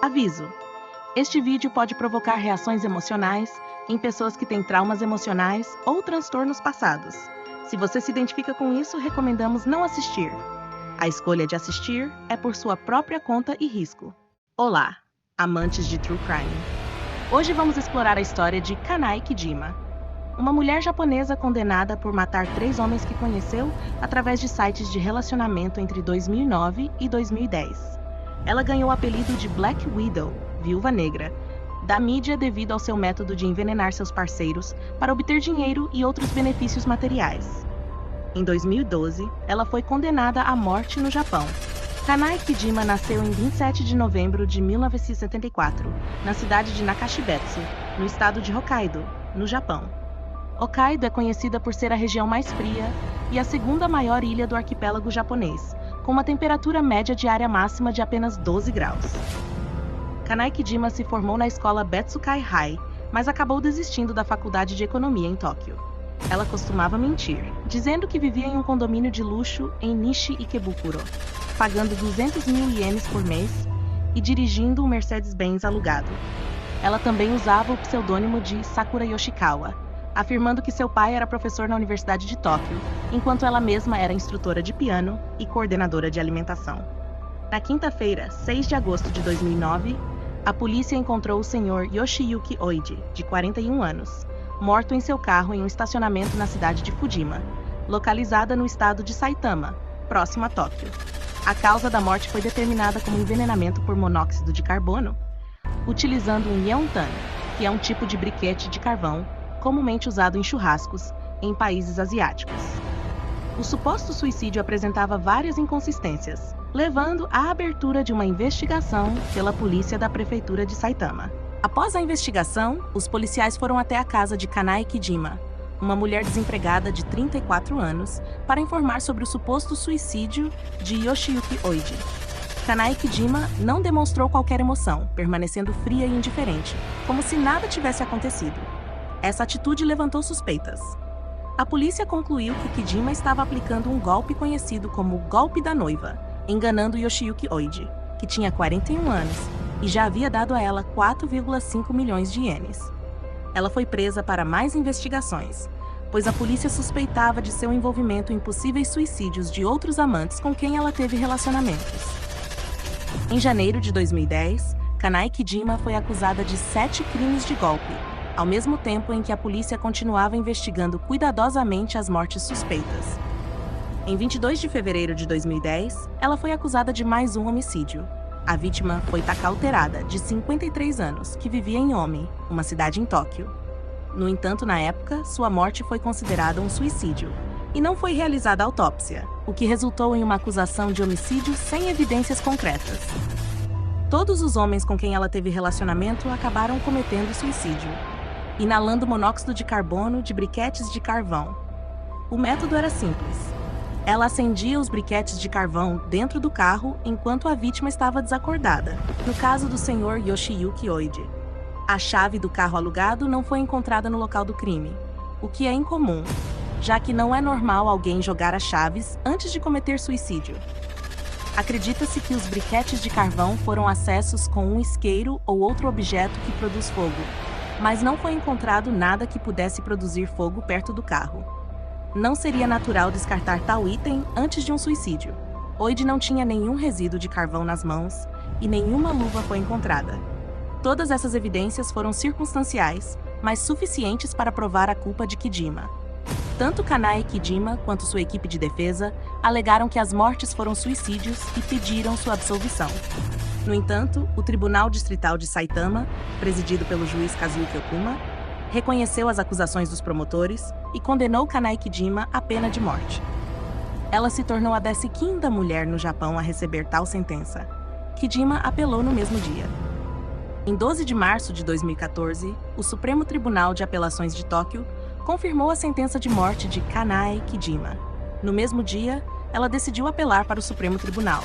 Aviso: este vídeo pode provocar reações emocionais em pessoas que têm traumas emocionais ou transtornos passados. Se você se identifica com isso, recomendamos não assistir. A escolha de assistir é por sua própria conta e risco. Olá, amantes de True Crime. Hoje vamos explorar a história de Kanai Kijima, uma mulher japonesa condenada por matar 3 homens que conheceu através de sites de relacionamento entre 2009 e 2010. Ela ganhou o apelido de Black Widow, Viúva Negra, da mídia devido ao seu método de envenenar seus parceiros para obter dinheiro e outros benefícios materiais. Em 2012, ela foi condenada à morte no Japão. Kanai Kijima nasceu em 27 de novembro de 1974, na cidade de Nakashibetsu, no estado de Hokkaido, no Japão. Hokkaido é conhecida por ser a região mais fria e a segunda maior ilha do arquipélago japonês, com uma temperatura média diária máxima de apenas 12 graus. Kanai Kijima se formou na escola Betsukai High, mas acabou desistindo da faculdade de economia em Tóquio. Ela costumava mentir, dizendo que vivia em um condomínio de luxo em Nishi Ikebukuro, pagando 200 mil ienes por mês e dirigindo um Mercedes-Benz alugado. Ela também usava o pseudônimo de Sakura Yoshikawa, afirmando que seu pai era professor na Universidade de Tóquio, enquanto ela mesma era instrutora de piano e coordenadora de alimentação. Na quinta-feira, 6 de agosto de 2009, a polícia encontrou o Sr. Yoshiyuki Oide, de 41 anos, morto em seu carro em um estacionamento na cidade de Fujima, localizada no estado de Saitama, próximo a Tóquio. A causa da morte foi determinada como envenenamento por monóxido de carbono, utilizando um yeontan, que é um tipo de briquete de carvão comumente usado em churrascos em países asiáticos. O suposto suicídio apresentava várias inconsistências, levando à abertura de uma investigação pela polícia da prefeitura de Saitama. Após a investigação, os policiais foram até a casa de Kanai Kijima, uma mulher desempregada de 34 anos, para informar sobre o suposto suicídio de Yoshiyuki Oide. Kanai Kijima não demonstrou qualquer emoção, permanecendo fria e indiferente, como se nada tivesse acontecido. Essa atitude levantou suspeitas. A polícia concluiu que Kijima estava aplicando um golpe conhecido como golpe da noiva, enganando Yoshiyuki Oide, que tinha 41 anos e já havia dado a ela 4,5 milhões de ienes. Ela foi presa para mais investigações, pois a polícia suspeitava de seu envolvimento em possíveis suicídios de outros amantes com quem ela teve relacionamentos. Em janeiro de 2010, Kanai Kijima foi acusada de 7 crimes de golpe, ao mesmo tempo em que a polícia continuava investigando cuidadosamente as mortes suspeitas. Em 22 de fevereiro de 2010, ela foi acusada de mais um homicídio. A vítima foi Takao Terada, de 53 anos, que vivia em Ome, uma cidade em Tóquio. No entanto, na época, sua morte foi considerada um suicídio, e não foi realizada autópsia, o que resultou em uma acusação de homicídio sem evidências concretas. Todos os homens com quem ela teve relacionamento acabaram cometendo suicídio, inalando monóxido de carbono de briquetes de carvão. O método era simples. Ela acendia os briquetes de carvão dentro do carro enquanto a vítima estava desacordada, no caso do Sr. Yoshiyuki Oide. A chave do carro alugado não foi encontrada no local do crime, o que é incomum, já que não é normal alguém jogar as chaves antes de cometer suicídio. Acredita-se que os briquetes de carvão foram acessos com um isqueiro ou outro objeto que produz fogo, mas não foi encontrado nada que pudesse produzir fogo perto do carro. Não seria natural descartar tal item antes de um suicídio. Oide não tinha nenhum resíduo de carvão nas mãos e nenhuma luva foi encontrada. Todas essas evidências foram circunstanciais, mas suficientes para provar a culpa de Kijima. Tanto Kanai Kijima quanto sua equipe de defesa alegaram que as mortes foram suicídios e pediram sua absolvição. No entanto, o Tribunal Distrital de Saitama, presidido pelo juiz Kazuki Okuma, reconheceu as acusações dos promotores e condenou Kanai Kijima à pena de morte. Ela se tornou a 15ª mulher no Japão a receber tal sentença. Kijima apelou no mesmo dia. Em 12 de março de 2014, o Supremo Tribunal de Apelações de Tóquio confirmou a sentença de morte de Kanai Kijima. No mesmo dia, ela decidiu apelar para o Supremo Tribunal.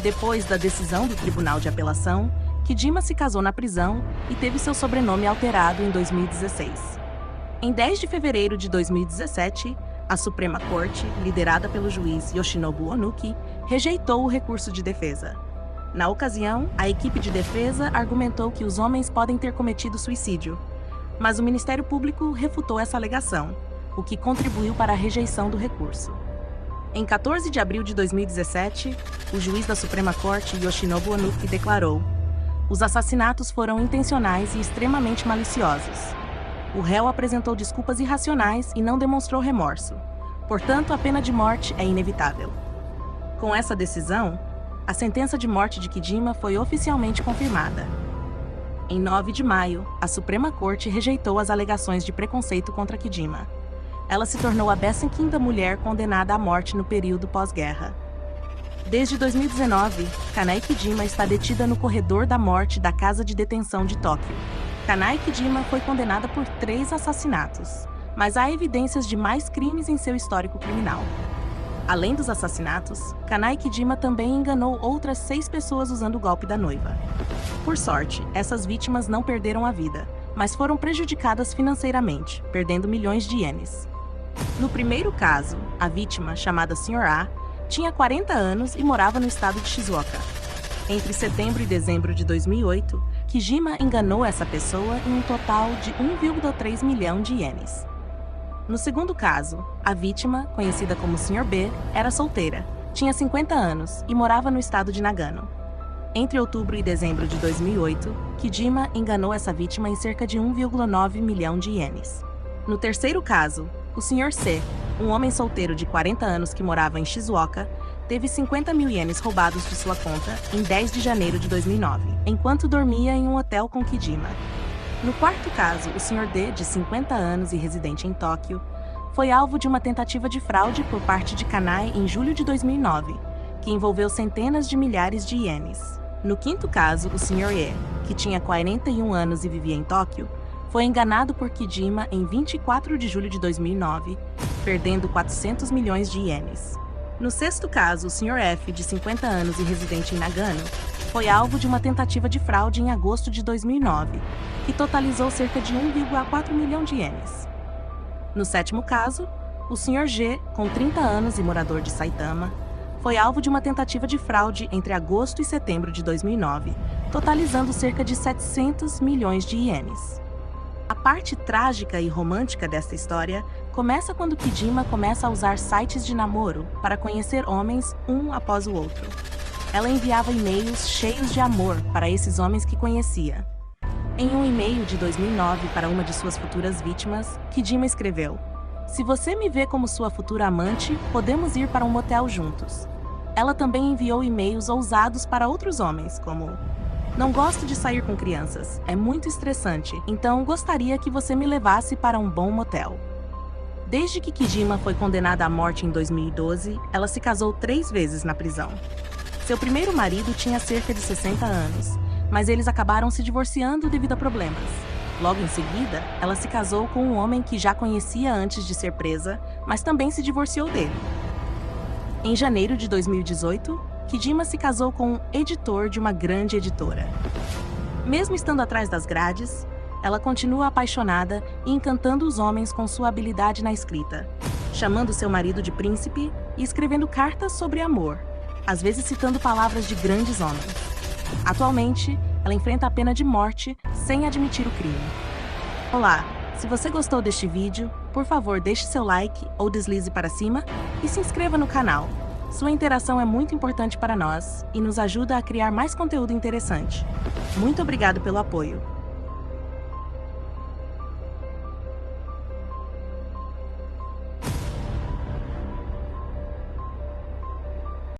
Depois da decisão do Tribunal de Apelação, Kijima se casou na prisão e teve seu sobrenome alterado em 2016. Em 10 de fevereiro de 2017, a Suprema Corte, liderada pelo juiz Yoshinobu Onuki, rejeitou o recurso de defesa. Na ocasião, a equipe de defesa argumentou que os homens podem ter cometido suicídio, mas o Ministério Público refutou essa alegação, o que contribuiu para a rejeição do recurso. Em 14 de abril de 2017, o juiz da Suprema Corte, Yoshinobu Onuki, declarou: os assassinatos foram intencionais e extremamente maliciosos. O réu apresentou desculpas irracionais e não demonstrou remorso. Portanto, a pena de morte é inevitável. Com essa decisão, a sentença de morte de Kijima foi oficialmente confirmada. Em 9 de maio, a Suprema Corte rejeitou as alegações de preconceito contra Kijima. Ela se tornou a 15ª mulher condenada à morte no período pós-guerra. Desde 2019, Kanai Kijima está detida no corredor da morte da Casa de Detenção de Tóquio. Kanai Kijima foi condenada por 3 assassinatos, mas há evidências de mais crimes em seu histórico criminal. Além dos assassinatos, Kanai Kijima também enganou outras 6 pessoas usando o golpe da noiva. Por sorte, essas vítimas não perderam a vida, mas foram prejudicadas financeiramente, perdendo milhões de ienes. No primeiro caso, a vítima, chamada Sr. A, tinha 40 anos e morava no estado de Shizuoka. Entre setembro e dezembro de 2008, Kijima enganou essa pessoa em um total de 1,3 milhão de ienes. No segundo caso, a vítima, conhecida como Sr. B, era solteira, tinha 50 anos e morava no estado de Nagano. Entre outubro e dezembro de 2008, Kijima enganou essa vítima em cerca de 1,9 milhão de ienes. No terceiro caso, o Sr. C, um homem solteiro de 40 anos que morava em Shizuoka, teve 50 mil ienes roubados de sua conta em 10 de janeiro de 2009, enquanto dormia em um hotel com Kijima. No quarto caso, o Sr. D, de 50 anos e residente em Tóquio, foi alvo de uma tentativa de fraude por parte de Kanai em julho de 2009, que envolveu centenas de milhares de ienes. No quinto caso, o Sr. E, que tinha 41 anos e vivia em Tóquio, foi enganado por Kijima em 24 de julho de 2009, perdendo 400 milhões de ienes. No sexto caso, o Sr. F, de 50 anos e residente em Nagano, foi alvo de uma tentativa de fraude em agosto de 2009, que totalizou cerca de 1,4 milhão de ienes. No sétimo caso, o Sr. G, com 30 anos e morador de Saitama, foi alvo de uma tentativa de fraude entre agosto e setembro de 2009, totalizando cerca de 700 milhões de ienes. A parte trágica e romântica desta história começa quando Kijima começa a usar sites de namoro para conhecer homens um após o outro. Ela enviava e-mails cheios de amor para esses homens que conhecia. Em um e-mail de 2009 para uma de suas futuras vítimas, Kijima escreveu: "Se você me vê como sua futura amante, podemos ir para um motel juntos." Ela também enviou e-mails ousados para outros homens, como: "Não gosto de sair com crianças, é muito estressante, então gostaria que você me levasse para um bom motel." Desde que Kijima foi condenada à morte em 2012, ela se casou 3 vezes na prisão. Seu primeiro marido tinha cerca de 60 anos, mas eles acabaram se divorciando devido a problemas. Logo em seguida, ela se casou com um homem que já conhecia antes de ser presa, mas também se divorciou dele. Em janeiro de 2018, Kijima se casou com um editor de uma grande editora. Mesmo estando atrás das grades, ela continua apaixonada e encantando os homens com sua habilidade na escrita, chamando seu marido de príncipe e escrevendo cartas sobre amor, às vezes citando palavras de grandes homens. Atualmente, ela enfrenta a pena de morte sem admitir o crime. Olá! Se você gostou deste vídeo, por favor deixe seu like ou deslize para cima e se inscreva no canal. Sua interação é muito importante para nós e nos ajuda a criar mais conteúdo interessante. Muito obrigado pelo apoio.